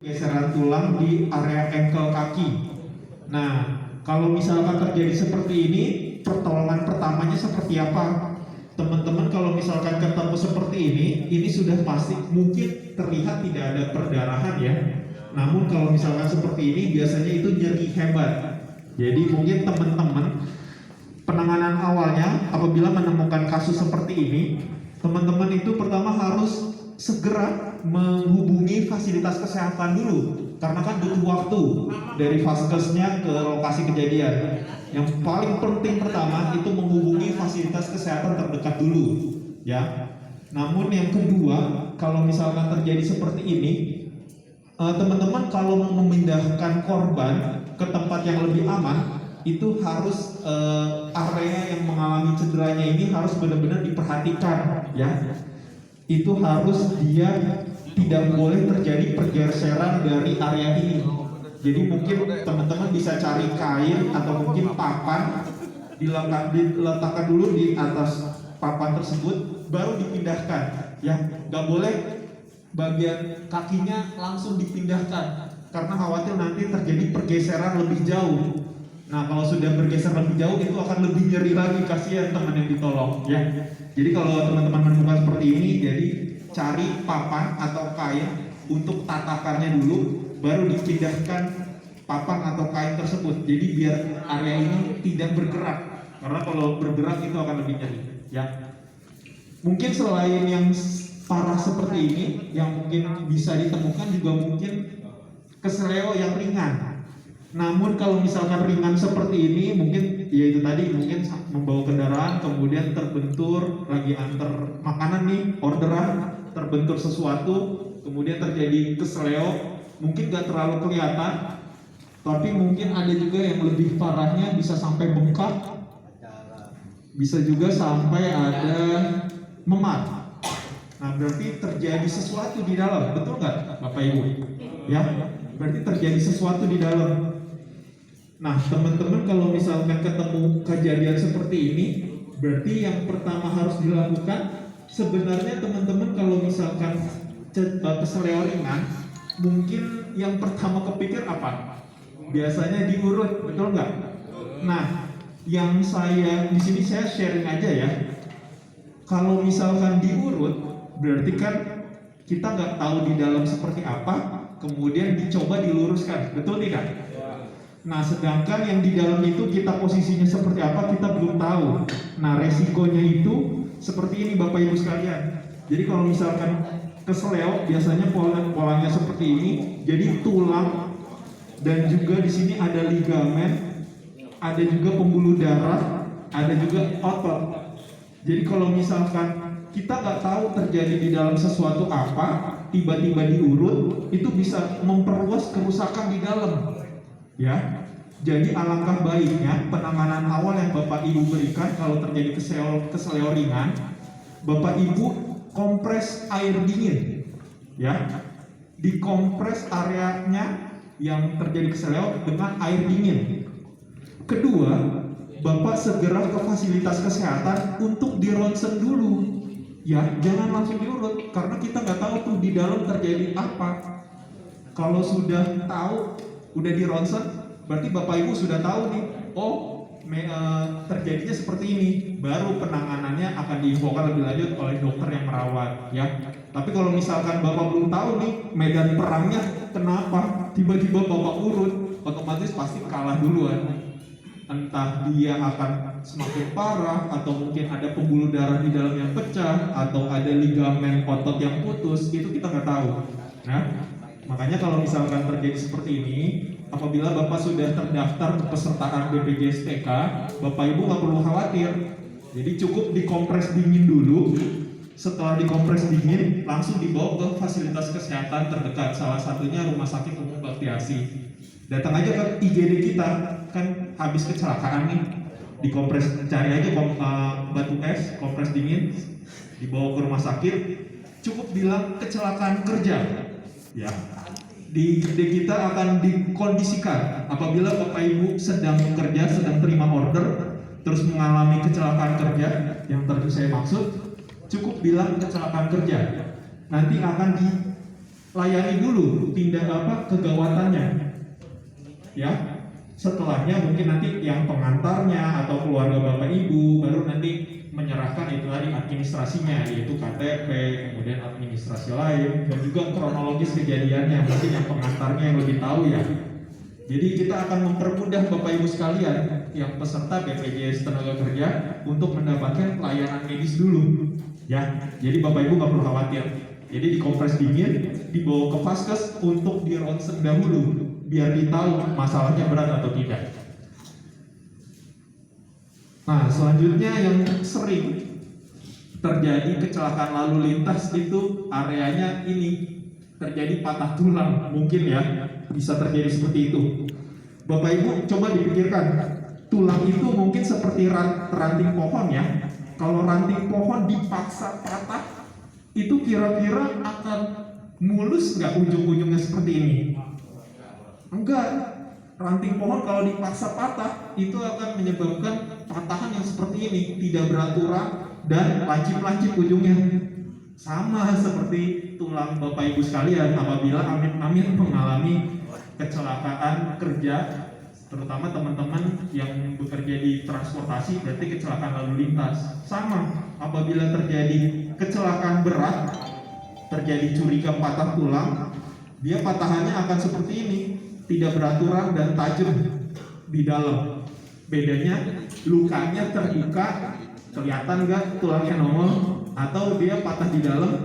geseran tulang di area ankle kaki. Nah, kalau misalkan terjadi seperti ini, pertolongan pertamanya seperti apa? Teman-teman kalau misalkan ketemu seperti ini sudah pasti mungkin terlihat tidak ada perdarahan ya. Namun kalau misalkan seperti ini biasanya itu nyeri hebat. Jadi mungkin teman-teman penanganan awalnya apabila menemukan kasus seperti ini, teman-teman itu pertama harus segera menghubungi fasilitas kesehatan dulu, karena kan butuh waktu dari vaskesnya ke lokasi kejadian. Yang paling penting pertama itu menghubungi fasilitas kesehatan terdekat dulu, ya. Namun yang kedua, kalau misalkan terjadi seperti ini, teman-teman kalau mau memindahkan korban ke tempat yang lebih aman, itu harus area yang mengalami cederanya ini harus benar-benar diperhatikan, ya. Itu harus dia tidak boleh terjadi pergeseran dari area ini. Jadi mungkin teman-teman bisa cari kain atau mungkin papan, diletakkan dulu di atas papan tersebut, baru dipindahkan. Ya, nggak boleh bagian kakinya langsung dipindahkan, karena khawatir nanti terjadi pergeseran lebih jauh. Nah, kalau sudah bergeser lebih jauh itu akan lebih nyeri lagi, kasihan teman yang ditolong. Ya, jadi kalau teman-teman menemukan seperti ini, jadi cari papan atau kain untuk tatakannya dulu, baru dipindahkan papan atau kain tersebut. Jadi biar area ini tidak bergerak, karena kalau bergerak itu akan lebih nyeri. Ya, mungkin selain yang parah seperti ini, yang mungkin bisa ditemukan juga mungkin keseleo yang ringan. Namun kalau misalkan ringan seperti ini, mungkin ya itu tadi, mungkin membawa kendaraan kemudian terbentur lagi antar makanan nih, orderan, terbentur sesuatu, kemudian terjadi keseleo, mungkin gak terlalu kelihatan, tapi mungkin ada juga yang lebih parahnya bisa sampai bengkak, bisa juga sampai ada memar. Nah, berarti terjadi sesuatu di dalam, betul nggak Bapak Ibu? Ya, berarti terjadi sesuatu di dalam. Nah, teman-teman kalau misalkan ketemu kejadian seperti ini, berarti yang pertama harus dilakukan, sebenarnya teman-teman kalau misalkan keseleo ringan, mungkin yang pertama kepikir apa? Biasanya diurut, betul nggak? Nah, yang saya di sini saya sharing aja ya. Kalau misalkan diurut, berarti kan kita nggak tahu di dalam seperti apa, kemudian dicoba diluruskan, betul tidak? Nah, sedangkan yang di dalam itu kita posisinya seperti apa kita belum tahu. Nah, resikonya itu seperti ini Bapak Ibu sekalian. Jadi kalau misalkan keseleo biasanya polanya seperti ini. Jadi tulang dan juga di sini ada ligamen, ada juga pembuluh darah, ada juga otot. Jadi kalau misalkan kita nggak tahu terjadi di dalam sesuatu apa, tiba-tiba diurut, itu bisa memperluas kerusakan di dalam. Ya, jadi alangkah baiknya penanganan awal yang Bapak Ibu berikan kalau terjadi keseleo ringan, Bapak Ibu kompres air dingin, ya, dikompres areanya yang terjadi keseleo dengan air dingin. Kedua, Bapak segera ke fasilitas kesehatan untuk dironsen dulu, ya, jangan langsung diurut karena kita nggak tahu tuh di dalam terjadi apa. Kalau sudah tahu, udah di ronsen, berarti Bapak Ibu sudah tahu nih, terjadinya seperti ini, baru penanganannya akan diinfokan lebih lanjut oleh dokter yang merawat, ya. Tapi kalau misalkan Bapak belum tahu nih medan perangnya kenapa, tiba-tiba Bapak urut, otomatis pasti kalah duluan. Entah dia akan semakin parah, atau mungkin ada pembuluh darah di dalam yang pecah, atau ada ligamen otot yang putus, itu kita nggak tahu. Nah, makanya kalau misalkan terjadi seperti ini, apabila Bapak sudah terdaftar kepesertaan BPJS TK, Bapak Ibu nggak perlu khawatir. Jadi cukup dikompres dingin dulu. Setelah dikompres dingin, langsung dibawa ke fasilitas kesehatan terdekat. Salah satunya Rumah Sakit Umum Baktiasi. Datang aja ke IGD kita, kan habis kecelakaan nih, dikompres, cari aja batu es, kompres dingin, dibawa ke rumah sakit. Cukup bilang kecelakaan kerja, ya. Di IGD kita akan dikondisikan apabila Bapak Ibu sedang bekerja, sedang terima order, terus mengalami kecelakaan kerja, yang tadi saya maksud, cukup bilang kecelakaan kerja. Nanti akan layani dulu kegawatannya, ya. Setelahnya mungkin nanti yang pengantarnya atau keluarga bapak ibu baru nanti menyerahkan itu tadi administrasinya, yaitu KTP, kemudian administrasi lain, dan juga kronologis kejadiannya. Mungkin yang pengantarnya yang lebih tahu ya. Jadi kita akan mempermudah bapak ibu sekalian yang peserta BPJS Tenaga Kerja untuk mendapatkan pelayanan medis dulu, ya. Jadi bapak ibu nggak perlu khawatir. Jadi dikompres dingin, dibawa ke vaskes untuk di ronsen dahulu, biar ditahu masalahnya berat atau tidak. Nah, selanjutnya yang sering terjadi kecelakaan lalu lintas itu areanya ini terjadi patah tulang, mungkin ya bisa terjadi seperti itu. Bapak Ibu coba dipikirkan, tulang itu mungkin seperti ranting pohon ya. Kalau ranting pohon dipaksa patah, itu kira-kira akan mulus nggak ujung-ujungnya seperti ini? Enggak. Ranting pohon kalau dipaksa patah itu akan menyebabkan patahan yang seperti ini, tidak beraturan dan lancip-lancip ujungnya. Sama seperti tulang bapak ibu sekalian apabila amit-amit mengalami kecelakaan kerja, terutama teman-teman yang bekerja di transportasi, berarti kecelakaan lalu lintas. Sama apabila terjadi kecelakaan berat, terjadi curiga patah tulang, dia patahannya akan seperti ini, tidak beraturan dan tajam di dalam. Bedanya lukanya terbuka, kelihatan nggak tulangnya nongol, atau dia patah di dalam